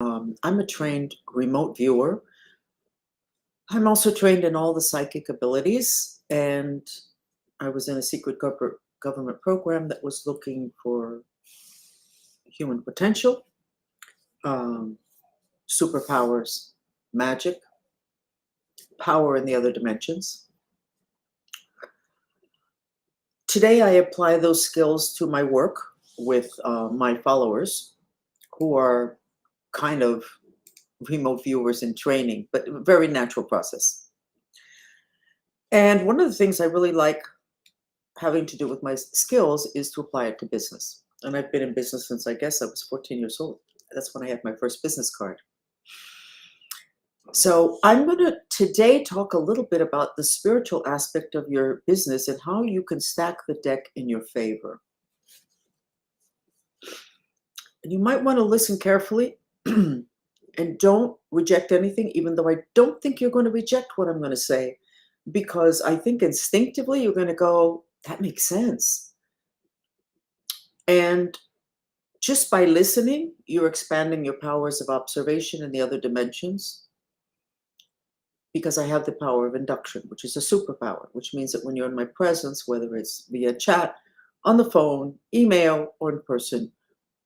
I'm a trained remote viewer. I'm also trained in all the psychic abilities, and I was in a secret government program that was looking for human potential, um, superpowers, magic, power in the other dimensions. Today, I apply those skills to my work with my followers, who are kind of remote viewers in training, but a very natural process. And one of the things I really like having to do with my skills is to apply it to business. And I've been in business since I guess I was 14 years old. That's when I had my first business card. So I'm going to today talk a little bit about the spiritual aspect of your business and how you can stack the deck in your favor. And you might want to listen carefully and don't reject anything, even though I don't think you're going to reject what I'm going to say, because I think instinctively you're going to go, that makes sense. And just by listening, you're expanding your powers of observation in the other dimensions, because I have the power of induction, which is a superpower, which means that when you're in my presence, whether it's via chat, on the phone, email, or in person,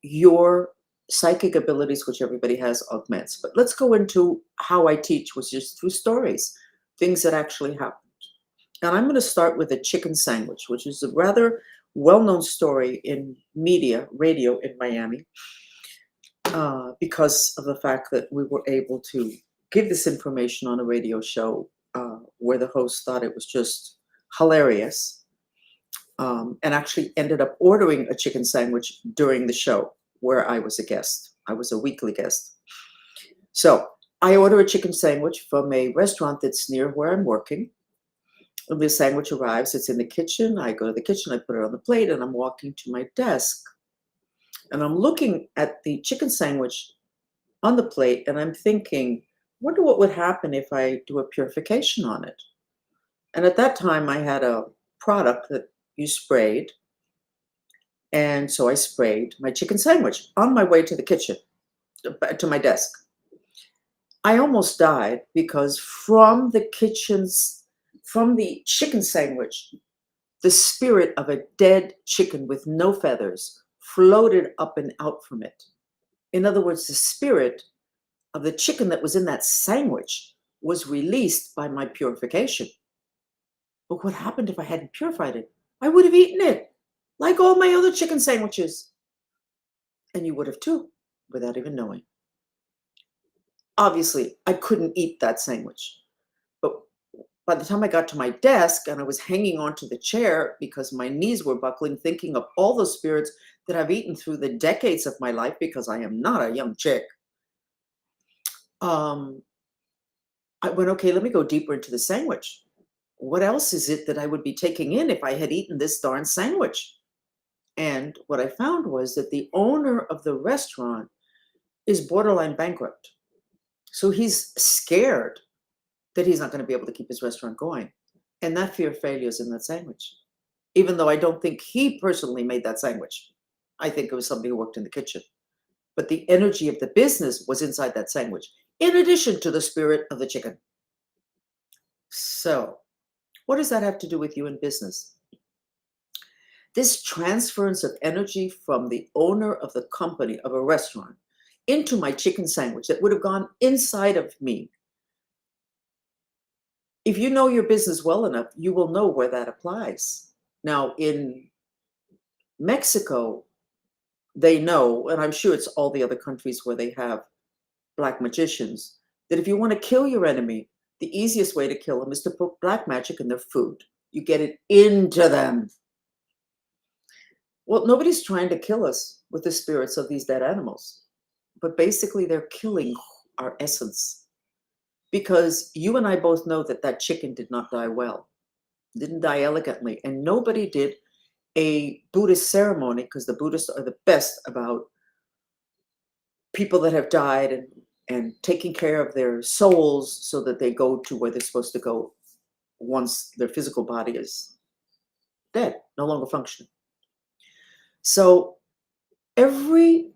your psychic abilities, which everybody has, augments. But let's go into how I teach, which is through stories, things that actually happened. And I'm going to start with a chicken sandwich, which is a rather well-known story in media, radio in Miami, because of the fact that we were able to give this information on a radio show where the host thought it was just hilarious, and actually ended up ordering a chicken sandwich during the show where I was a guest. I was a weekly guest. So I order a chicken sandwich from a restaurant that's near where I'm working. When the sandwich arrives, it's in the kitchen. I go to the kitchen, I put it on the plate, and I'm walking to my desk. And I'm looking at the chicken sandwich on the plate, and I'm thinking, wonder what would happen if I do a purification on it. And at that time, I had a product that you sprayed. And so I sprayed my chicken sandwich on my way to the kitchen, to my desk. I almost died because from the chicken sandwich, the spirit of a dead chicken with no feathers floated up and out from it. In other words, the spirit of the chicken that was in that sandwich was released by my purification. But what happened if I hadn't purified it? I would have eaten it, like all my other chicken sandwiches. And you would have too, without even knowing. Obviously, I couldn't eat that sandwich. But by the time I got to my desk and I was hanging onto the chair because my knees were buckling, thinking of all the spirits that I've eaten through the decades of my life, because I am not a young chick, I went, okay, let me go deeper into the sandwich. What else is it that I would be taking in if I had eaten this darn sandwich? And what I found was that the owner of the restaurant is borderline bankrupt. So he's scared that he's not going to be able to keep his restaurant going. And that fear of failure is in that sandwich. Even though I don't think he personally made that sandwich. I think it was somebody who worked in the kitchen. But the energy of the business was inside that sandwich, in addition to the spirit of the chicken. So, what does that have to do with you in business? This transference of energy from the owner of the company, of a restaurant, into my chicken sandwich that would have gone inside of me. If you know your business well enough, you will know where that applies. Now, in Mexico, they know, and I'm sure it's all the other countries where they have black magicians, that if you want to kill your enemy, the easiest way to kill them is to put black magic in their food. You get it into them. Well, nobody's trying to kill us with the spirits of these dead animals, but basically they're killing our essence. Because you and I both know that that chicken did not die well, didn't die elegantly, and nobody did a Buddhist ceremony, because the Buddhists are the best about people that have died and taking care of their souls so that they go to where they're supposed to go once their physical body is dead, no longer functioning. So every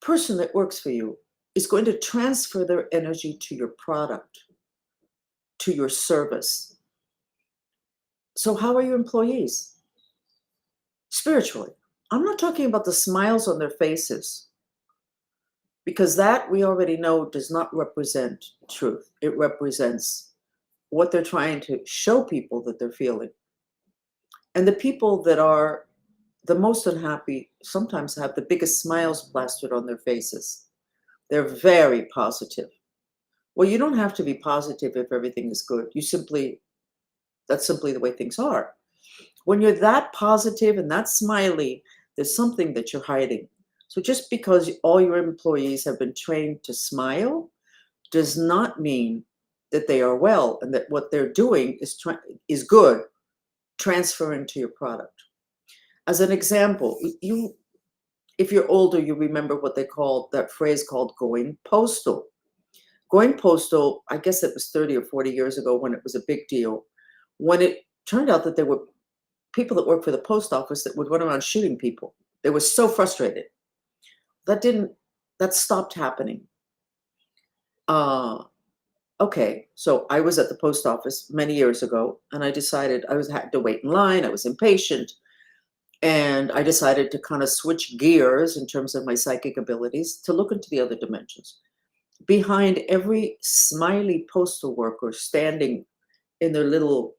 person that works for you is going to transfer their energy to your product, to your service. So how are your employees? Spiritually. I'm not talking about the smiles on their faces, because that we already know does not represent truth. It represents what they're trying to show people that they're feeling. And the people that are the most unhappy sometimes have the biggest smiles plastered on their faces. They're very positive. Well, you don't have to be positive if everything is good. That's simply the way things are. When you're that positive and that smiley, there's something that you're hiding. So just because all your employees have been trained to smile does not mean that they are well and that what they're doing is good, transferring to your product. As an example, if you're older, you remember what they called that phrase called going postal. Going postal, I guess it was 30 or 40 years ago when it was a big deal, when it turned out that there were people that worked for the post office that would run around shooting people. They were so frustrated. That stopped happening. Okay, so I was at the post office many years ago, and I decided had to wait in line. I was impatient, and I decided to kind of switch gears in terms of my psychic abilities to look into the other dimensions. Behind every smiley postal worker standing in their little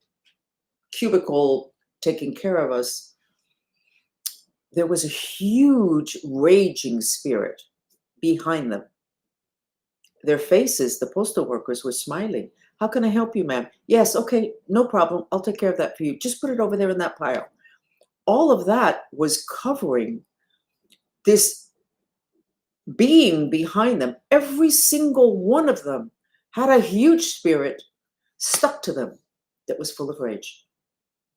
cubicle taking care of us, there was a huge raging spirit behind them. Their faces, the postal workers, were smiling. How can I help you, ma'am? Yes, okay, no problem. I'll take care of that for you. Just put it over there in that pile. All of that was covering this being behind them. Every single one of them had a huge spirit stuck to them that was full of rage.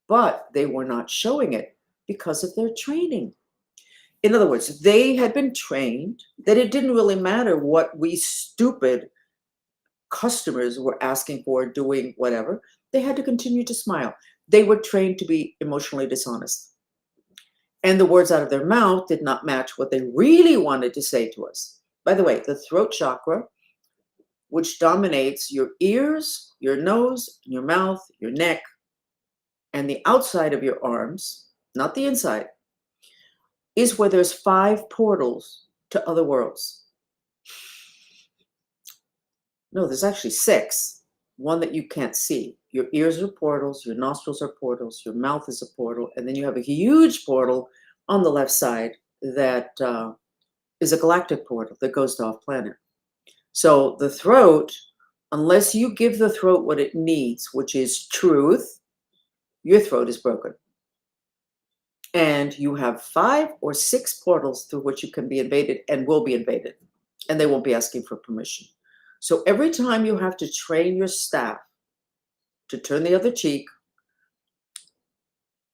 But they were not showing it because of their training. In other words, they had been trained that it didn't really matter what we stupid customers were asking for, doing whatever. They had to continue to smile. They were trained to be emotionally dishonest. And the words out of their mouth did not match what they really wanted to say to us. By the way, the throat chakra, which dominates your ears, your nose, your mouth, your neck, and the outside of your arms, not the inside, is where there's 5 portals to other worlds. No, there's actually 6. One that you can't see. Your ears are portals, your nostrils are portals, your mouth is a portal, and then you have a huge portal on the left side that is a galactic portal that goes to off planet. So the throat, unless you give the throat what it needs, which is truth, your throat is broken. And you have 5 or 6 portals through which you can be invaded and will be invaded, and they won't be asking for permission. So every time you have to train your staff to turn the other cheek,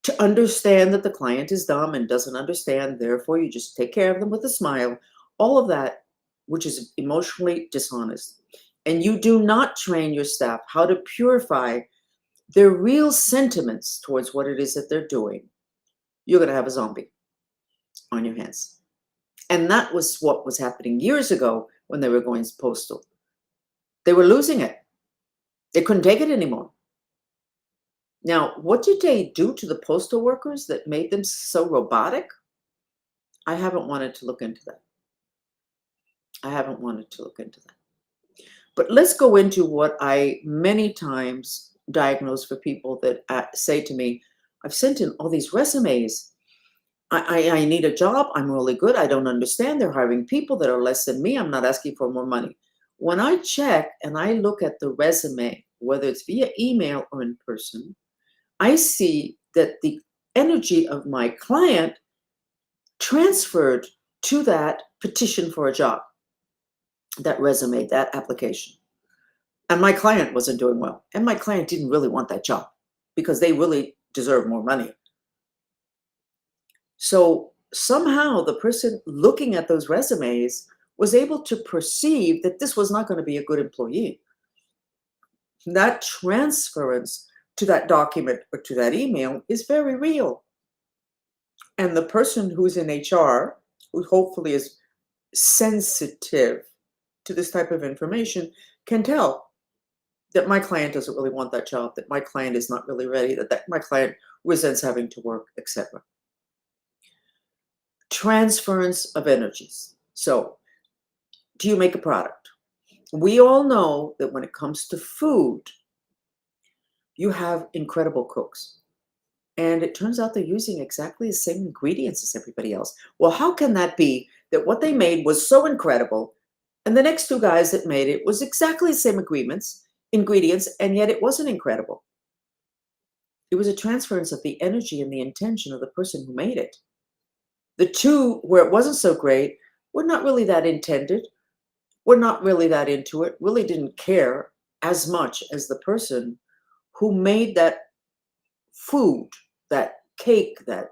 to understand that the client is dumb and doesn't understand, therefore you just take care of them with a smile, all of that, which is emotionally dishonest. And you do not train your staff how to purify their real sentiments towards what it is that they're doing, you're going to have a zombie on your hands. And that was what was happening years ago when they were going postal. They were losing it. They couldn't take it anymore. Now, what did they do to the postal workers that made them so robotic? I haven't wanted to look into that. But let's go into what I many times diagnose for people that say to me, I've sent in all these resumes. I need a job. I'm really good. I don't understand. They're hiring people that are less than me. I'm not asking for more money. When I check and I look at the resume, whether it's via email or in person, I see that the energy of my client transferred to that petition for a job, that resume, that application. And my client wasn't doing well. And my client didn't really want that job because they really deserve more money. So somehow the person looking at those resumes was able to perceive that this was not going to be a good employee. That transference to that document or to that email is very real. And the person who's in HR, who hopefully is sensitive to this type of information can tell that my client doesn't really want that job, that my client is not really ready, that my client resents having to work, etc. Transference of energies. So, do you make a product? We all know that when it comes to food, you have incredible cooks. And it turns out they're using exactly the same ingredients as everybody else. Well, how can that be that what they made was so incredible, and the next two guys that made it was exactly the same ingredients, and yet it wasn't incredible? It was a transference of the energy and the intention of the person who made it. The two where it wasn't so great were not really that intended, were not really that into it, really didn't care as much as the person who made that food, that cake, that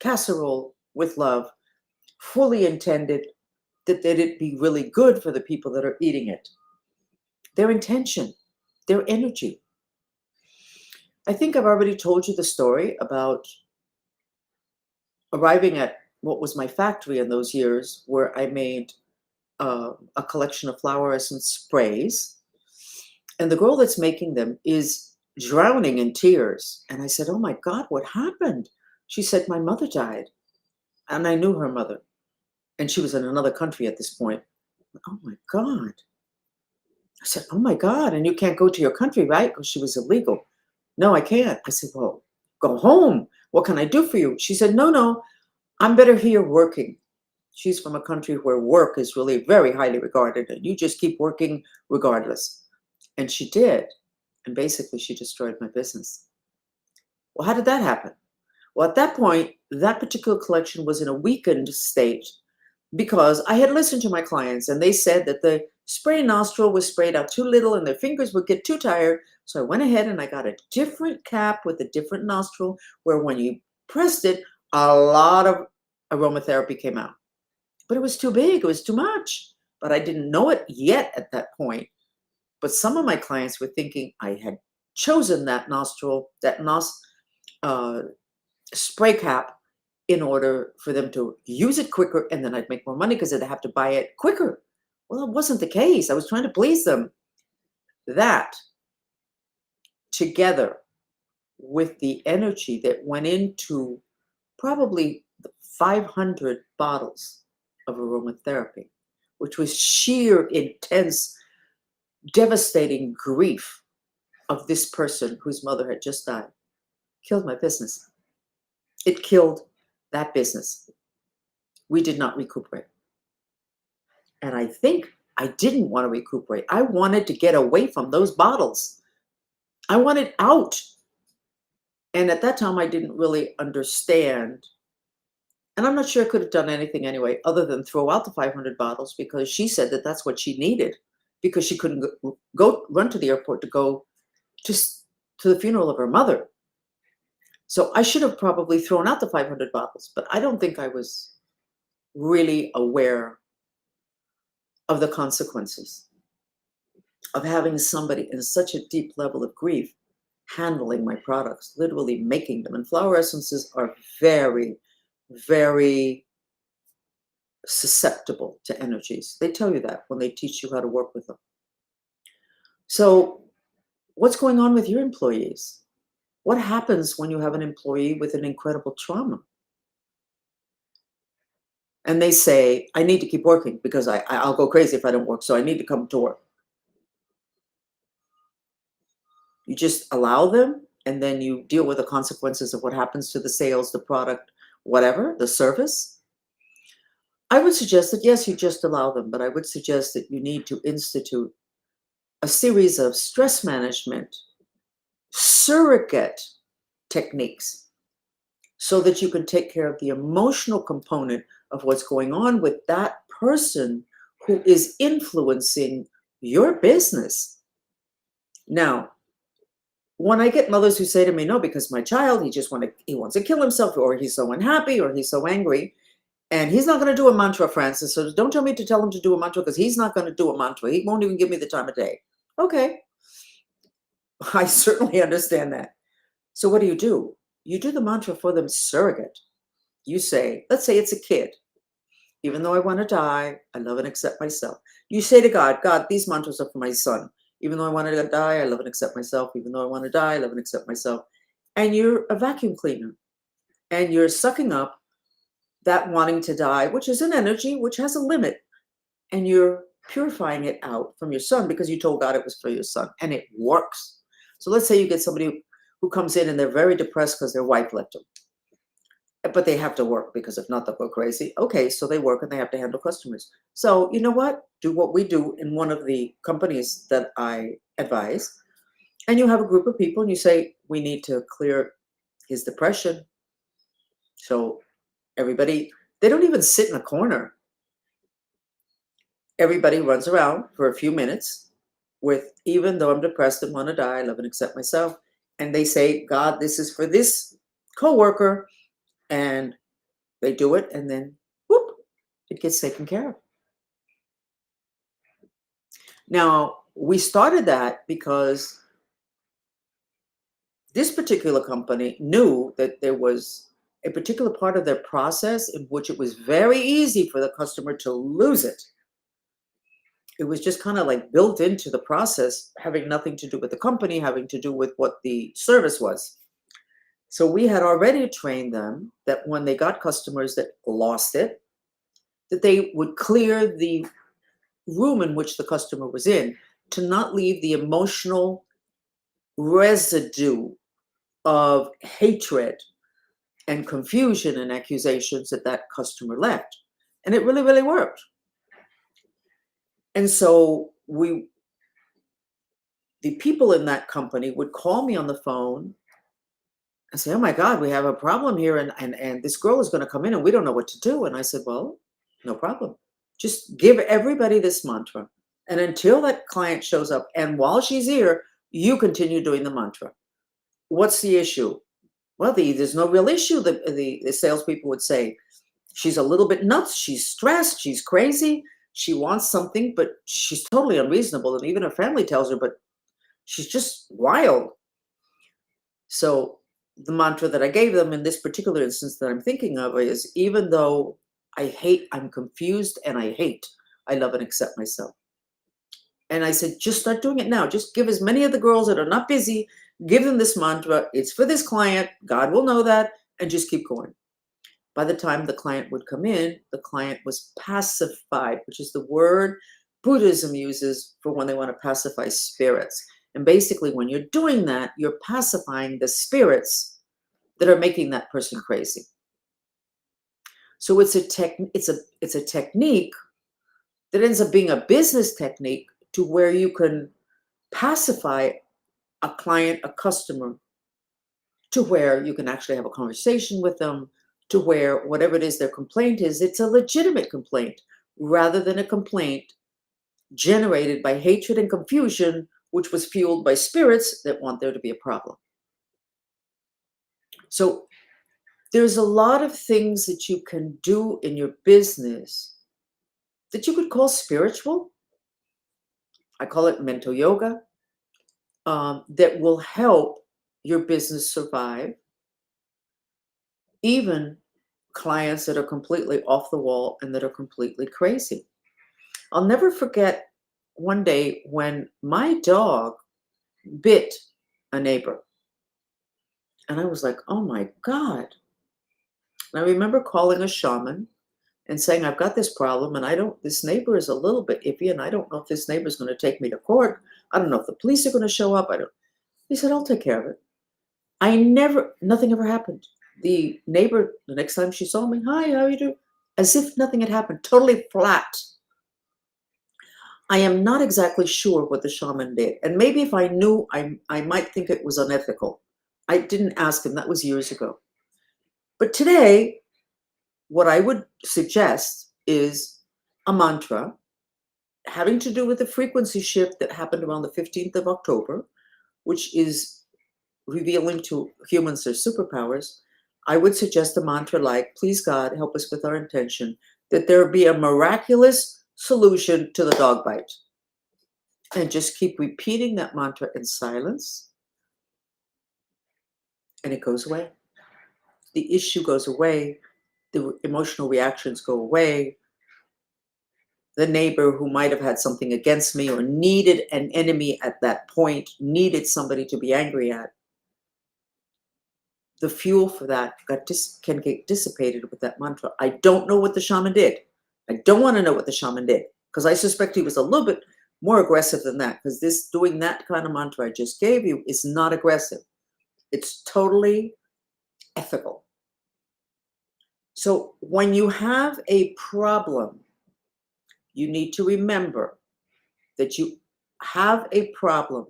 casserole with love, fully intended that it be really good for the people that are eating it. Their intention, their energy. I think I've already told you the story about arriving at what was my factory in those years, where I made a collection of flower essence sprays. And the girl that's making them is drowning in tears. And I said, "Oh my God, what happened?" She said, "My mother died." And I knew her mother. And she was in another country at this point. Oh my God. I said, "Oh my God, and you can't go to your country, right?" Because she was illegal. "No, I can't." I said, "Well, go home. What can I do for you?" She said, "No, I'm better here working." She's from a country where work is really very highly regarded, and you just keep working regardless. And she did. And basically, she destroyed my business. Well, how did that happen? Well, at that point, that particular collection was in a weakened state because I had listened to my clients, and they said that the spray nostril was sprayed out too little and their fingers would get too tired. So I went ahead and I got a different cap with a different nostril where when you pressed it, a lot of aromatherapy came out. But it was too big, it was too much. But I didn't know it yet at that point. But some of my clients were thinking I had chosen that nostril, that spray cap, in order for them to use it quicker, and then I'd make more money because they'd have to buy it quicker. Well, it wasn't the case. I was trying to please them. That, together with the energy that went into probably 500 bottles of aromatherapy, which was sheer, intense, devastating grief of this person whose mother had just died, killed my business. It killed that business. We did not recuperate. And I think I didn't want to recuperate. I wanted to get away from those bottles. I wanted out. And at that time, I didn't really understand. And I'm not sure I could have done anything anyway, other than throw out the 500 bottles, because she said that that's what she needed, because she couldn't run to the airport to go to the funeral of her mother. So I should have probably thrown out the 500 bottles, but I don't think I was really aware of the consequences of having somebody in such a deep level of grief handling my products, literally making them. And flower essences are very, very susceptible to energies. They tell you that when they teach you how to work with them. So what's going on with your employees? What happens when you have an employee with an incredible trauma? And they say, "I need to keep working because I'll go crazy if I don't work, so I need to come to work." You just allow them, and then you deal with the consequences of what happens to the sales, the product, whatever, the service. I would suggest that, yes, you just allow them, but I would suggest that you need to institute a series of stress management surrogate techniques so that you can take care of the emotional component of what's going on with that person who is influencing your business. Now, when I get mothers who say to me, "No, because my child, he wants to kill himself, or he's so unhappy, or he's so angry, and he's not going to do a mantra, Francis. So don't tell me to tell him to do a mantra, because he's not going to do a mantra. He won't even give me the time of day." Okay, I certainly understand that. So what do? You do the mantra for them surrogate. You say, let's say it's a kid, Even though I want to die, I love and accept myself. You say to God, God, these mantras are for my son. Even though I want to die, I love and accept myself. Even though I want to die, I love and accept myself. And you're a vacuum cleaner. And you're sucking up that wanting to die, which is an energy, which has a limit. And you're purifying it out from your son because you told God it was for your son. And it works. So let's say you get somebody who comes in and they're very depressed because their wife left them. But they have to work because if not, they'll go crazy. Okay, so they work and they have to handle customers. So you know what? Do what we do in one of the companies that I advise. And you have a group of people and you say, we need to clear his depression. So everybody, they don't even sit in a corner. Everybody runs around for a few minutes with, even though I'm depressed and want to die, I love and accept myself. And they say, God, this is for this coworker. And they do it, and then whoop, it gets taken care of. Now, we started that because this particular company knew that there was a particular part of their process in which it was very easy for the customer to lose it. It was just kind of like built into the process, having nothing to do with the company, having to do with what the service was. So we had already trained them that when they got customers that lost it, that they would clear the room in which the customer was in to not leave the emotional residue of hatred and confusion and accusations that that customer left. And it really, really worked. And so the people in that company would call me on the phone and say, oh my God, we have a problem here. And this girl is going to come in and we don't know what to do. And I said, well, no problem. Just give everybody this mantra. And until that client shows up, and while she's here, you continue doing the mantra. What's the issue? Well, there's no real issue. The salespeople would say, she's a little bit nuts. She's stressed. She's crazy. She wants something, but she's totally unreasonable. And even her family tells her, but she's just wild. So the mantra that I gave them in this particular instance that I'm thinking of is, even though I hate, I'm confused and I hate, I love and accept myself. And I said, just start doing it now. Just give as many of the girls that are not busy, give them this mantra. It's for this client. God will know that. And just keep going. By the time the client would come in, the client was pacified, which is the word Buddhism uses for when they want to pacify spirits. And basically, when you're doing that, you're pacifying the spirits that are making that person crazy. So it's a technique that ends up being a business technique to where you can pacify a client, a customer, to where you can actually have a conversation with them, to where whatever it is their complaint is, it's a legitimate complaint rather than a complaint generated by hatred and confusion, which was fueled by spirits that want there to be a problem. So there's a lot of things that you can do in your business that you could call spiritual. I call it mental yoga, that will help your business survive. Even clients that are completely off the wall and that are completely crazy. I'll never forget one day when my dog bit a neighbor. And I was like, oh my God. And I remember calling a shaman and saying, I've got this problem and this neighbor is a little bit iffy and I don't know if this neighbor is going to take me to court. I don't know if the police are going to show up. He said, I'll take care of it. Nothing ever happened. The neighbor, the next time she saw me, hi, how are you doing? As if nothing had happened, totally flat. I am not exactly sure what the shaman did. And maybe if I knew, I might think it was unethical. I didn't ask him, that was years ago. But today, what I would suggest is a mantra having to do with the frequency shift that happened around the 15th of October, which is revealing to humans their superpowers. I would suggest a mantra like, please God, help us with our intention, that there be a miraculous solution to the dog bite. And just keep repeating that mantra in silence. And it goes away. The issue goes away. The emotional reactions go away. the neighbor who might have had something against me or needed an enemy at that point, needed somebody to be angry at, the fuel for that can get dissipated with that mantra. I don't know what the shaman did. I don't want to know what the shaman did, because I suspect he was a little bit more aggressive than that, because this doing that kind of mantra I just gave you is not aggressive. It's totally ethical. So when you have a problem, you need to remember that you have a problem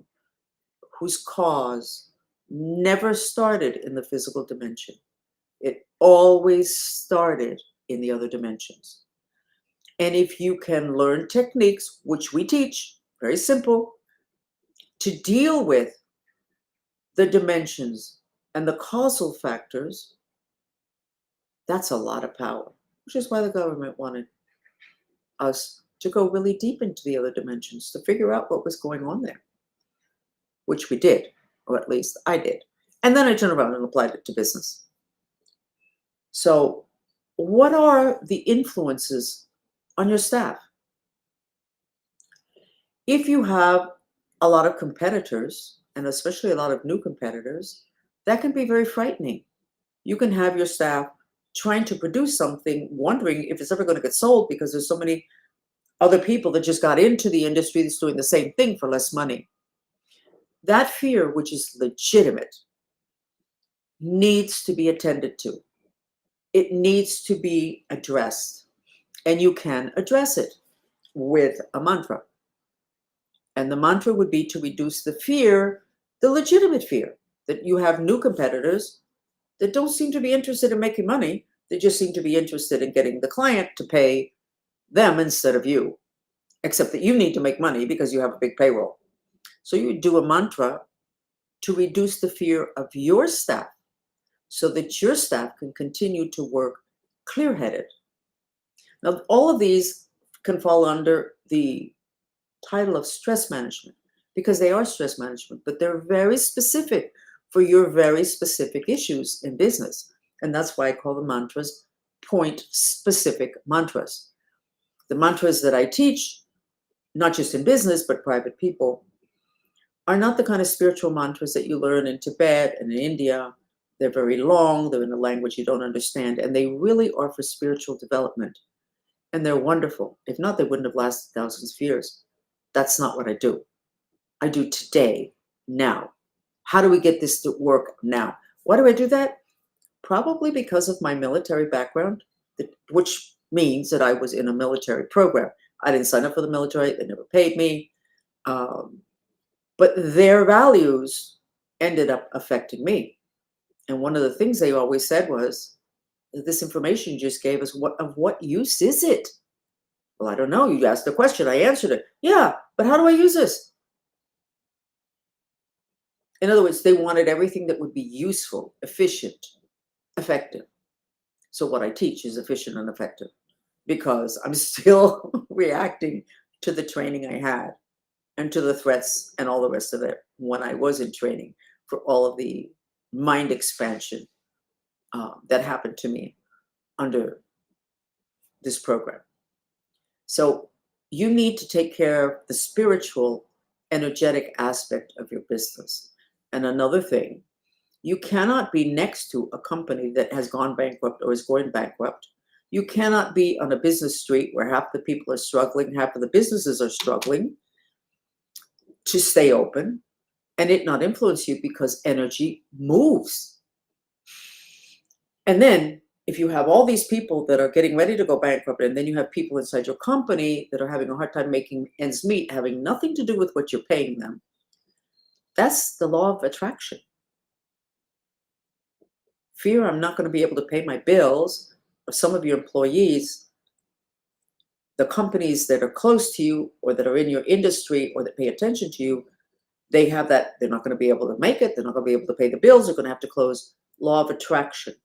whose cause never started in the physical dimension. It always started in the other dimensions. And if you can learn techniques, which we teach, very simple, to deal with the dimensions and the causal factors, that's a lot of power, which is why the government wanted us to go really deep into the other dimensions to figure out what was going on there, which we did, or at least I did. And then I turned around and applied it to business. So what are the influences on your staff? If you have a lot of competitors, and especially a lot of new competitors, that can be very frightening. You can have your staff trying to produce something, wondering if it's ever going to get sold, because there's so many other people that just got into the industry that's doing the same thing for less money. That fear, which is legitimate, needs to be attended to. It needs to be addressed. And you can address it with a mantra. And the mantra would be to reduce the fear, the legitimate fear, that you have new competitors that don't seem to be interested in making money. They just seem to be interested in getting the client to pay them instead of you, except that you need to make money because you have a big payroll. So you do a mantra to reduce the fear of your staff so that your staff can continue to work clear-headed. Now, all of these can fall under the title of stress management, because they are stress management, but they're very specific for your very specific issues in business. And that's why I call the mantras point-specific mantras. The mantras that I teach, not just in business, but private people, are not the kind of spiritual mantras that you learn in Tibet and in India. They're very long, they're in a language you don't understand, and they really are for spiritual development. And they're wonderful. If not, they wouldn't have lasted thousands of years. That's not what I do. I do today, now. How do we get this to work now? Why do I do that? Probably because of my military background, which means that I was in a military program. I didn't sign up for the military, they never paid me. But their values ended up affecting me. And one of the things they always said was, this information you just gave us, of what use is it? Well, I don't know. You asked the question, I answered it. Yeah, but how do I use this? In other words, they wanted everything that would be useful, efficient, effective. So what I teach is efficient and effective, because I'm still reacting to the training I had and to the threats and all the rest of it when I was in training for all of the mind expansion that happened to me under this program. So you need to take care of the spiritual, energetic aspect of your business. And another thing, you cannot be next to a company that has gone bankrupt or is going bankrupt. You cannot be on a business street where half the people are struggling, half of the businesses are struggling to stay open, and it not influence you, because energy moves. And then if you have all these people that are getting ready to go bankrupt, and then you have people inside your company that are having a hard time making ends meet, having nothing to do with what you're paying them, that's the law of attraction. Fear I'm not going to be able to pay my bills, or some of your employees, the companies that are close to you or that are in your industry or that pay attention to you, they have that, they're not going to be able to make it, they're not going to be able to pay the bills, they're going to have to close. Law of attraction.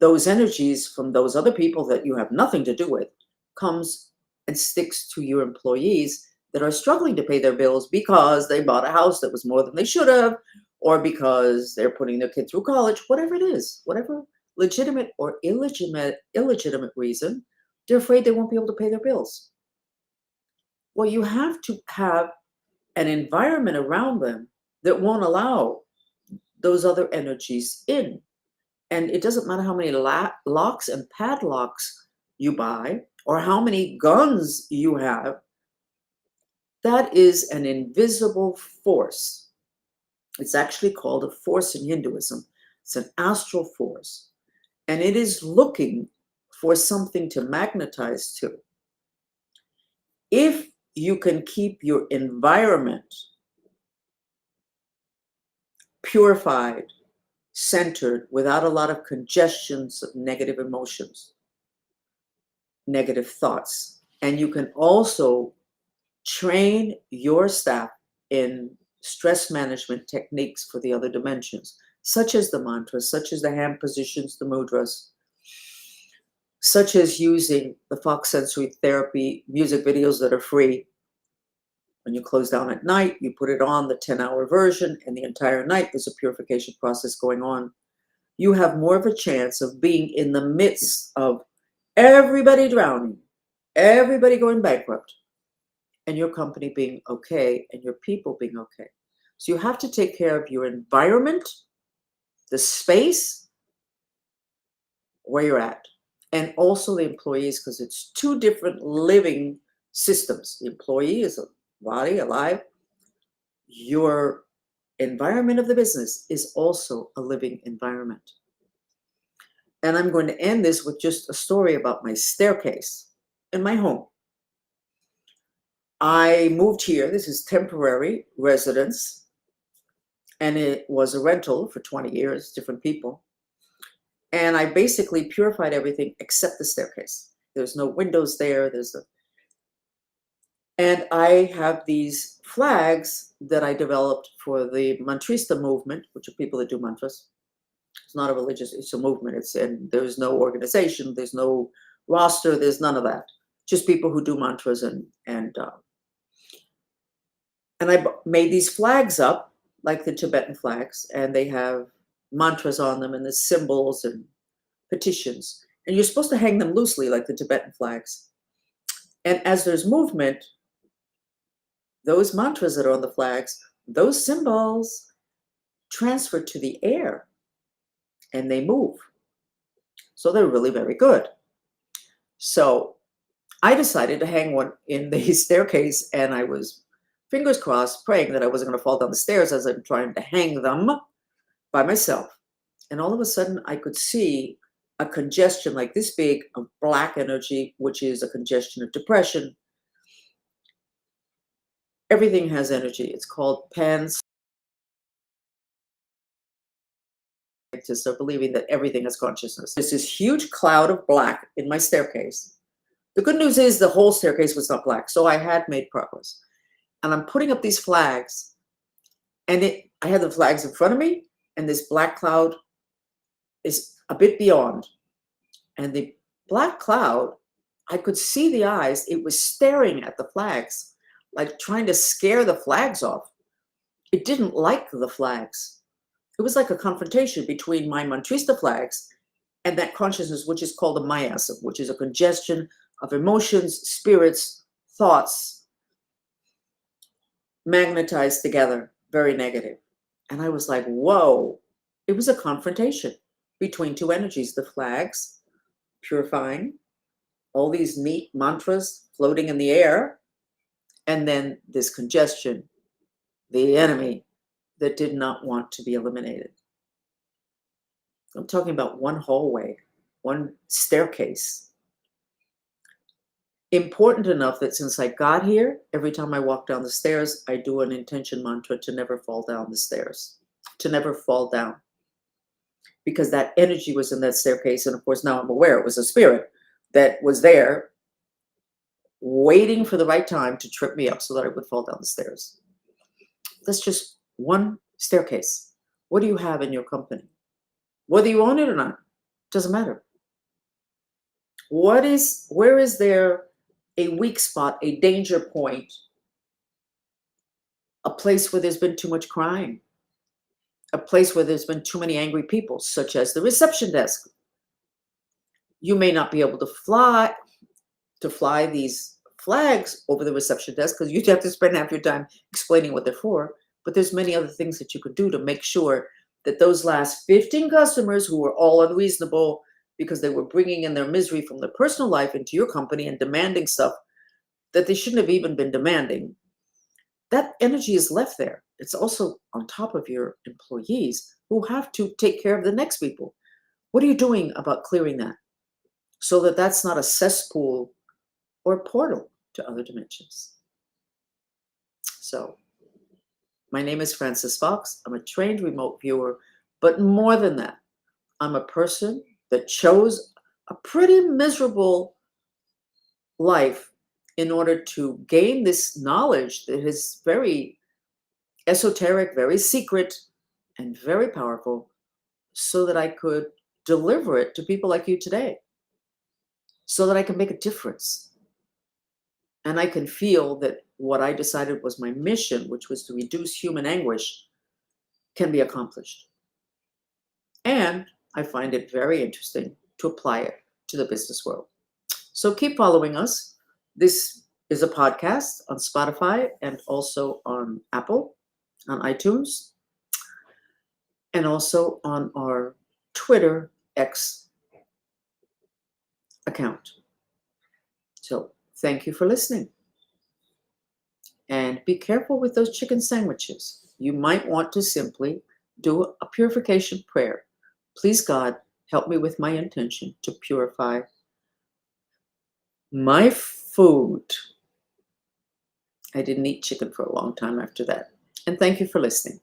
Those energies from those other people that you have nothing to do with comes and sticks to your employees that are struggling to pay their bills because they bought a house that was more than they should have, or because they're putting their kid through college, whatever it is, whatever legitimate or illegitimate reason, they're afraid they won't be able to pay their bills. Well, you have to have an environment around them that won't allow those other energies in. And it doesn't matter how many locks and padlocks you buy or how many guns you have, that is an invisible force. It's actually called a force in Hinduism. It's an astral force. And it is looking for something to magnetize to. If you can keep your environment purified, centered, without a lot of congestions of negative emotions, negative thoughts, and you can also train your staff in stress management techniques for the other dimensions, such as the mantras, such as the hand positions, the mudras, such as using the Fox sensory therapy music videos that are free. When you close down at night, you put it on the 10-hour version, and the entire night there's a purification process going on. You have more of a chance of being in the midst of everybody drowning, everybody going bankrupt, and your company being okay and your people being okay. So you have to take care of your environment, the space where you're at, and also the employees, because it's two different living systems. The employee is a body alive. Your environment of the business is also a living environment. And I'm going to end this with just a story about my staircase in my home. I moved here. This is temporary residence, and it was a rental for 20 years, different people. And I basically purified everything except the staircase. There's no windows there. And I have these flags that I developed for the mantrista movement, which are people that do mantras. It's not a religious, it's a movement. And there's no organization, there's no roster, there's none of that. Just people who do mantras and I made these flags up like the Tibetan flags, and they have mantras on them and the symbols and petitions. And you're supposed to hang them loosely like the Tibetan flags. And as there's movement, those mantras that are on the flags, those symbols transfer to the air and they move. So they're really very good. So I decided to hang one in the staircase, and I was fingers crossed, praying that I wasn't going to fall down the stairs as I'm trying to hang them by myself. And all of a sudden I could see a congestion like this big of black energy, which is a congestion of depression. Everything has energy. It's called scientists are believing that everything has consciousness. There's this huge cloud of black in my staircase. The good news is the whole staircase was not black, so I had made progress. And I'm putting up these flags, and I had the flags in front of me, and this black cloud is a bit beyond. And the black cloud, I could see the eyes. It was staring at the flags, like trying to scare the flags off. It didn't like the flags. It was like a confrontation between my mantrista flags and that consciousness, which is called a mayasam, which is a congestion of emotions, spirits, thoughts, magnetized together, very negative. And I was like, whoa, it was a confrontation between two energies, the flags purifying, all these neat mantras floating in the air, and then this congestion, the enemy that did not want to be eliminated. I'm talking about one hallway, one staircase. Important enough that since I got here, every time I walk down the stairs, I do an intention mantra to never fall down the stairs, to never fall down. Because that energy was in that staircase. And of course, now I'm aware it was a spirit that was there waiting for the right time to trip me up so that I would fall down the stairs. That's just one staircase. What do you have in your company? Whether you own it or not, doesn't matter. Where is there a weak spot, a danger point, a place where there's been too much crying, a place where there's been too many angry people, such as the reception desk? You may not be able to fly these flags over the reception desk because you'd have to spend half your time explaining what they're for. But there's many other things that you could do to make sure that those last 15 customers who were all unreasonable because they were bringing in their misery from their personal life into your company and demanding stuff that they shouldn't have even been demanding, that energy is left there. It's also on top of your employees who have to take care of the next people. What are you doing about clearing that so that that's not a cesspool or portal to other dimensions? So, my name is Frances Fox. I'm a trained remote viewer, but more than that, I'm a person that chose a pretty miserable life in order to gain this knowledge that is very esoteric, very secret, and very powerful, so that I could deliver it to people like you today, so that I can make a difference. And I can feel that what I decided was my mission, which was to reduce human anguish, can be accomplished. And I find it very interesting to apply it to the business world. So keep following us. This is a podcast on Spotify and also on Apple, on iTunes, and also on our Twitter X account. So thank you for listening. And be careful with those chicken sandwiches. You might want to simply do a purification prayer. Please, God, help me with my intention to purify my food. I didn't eat chicken for a long time after that. And thank you for listening.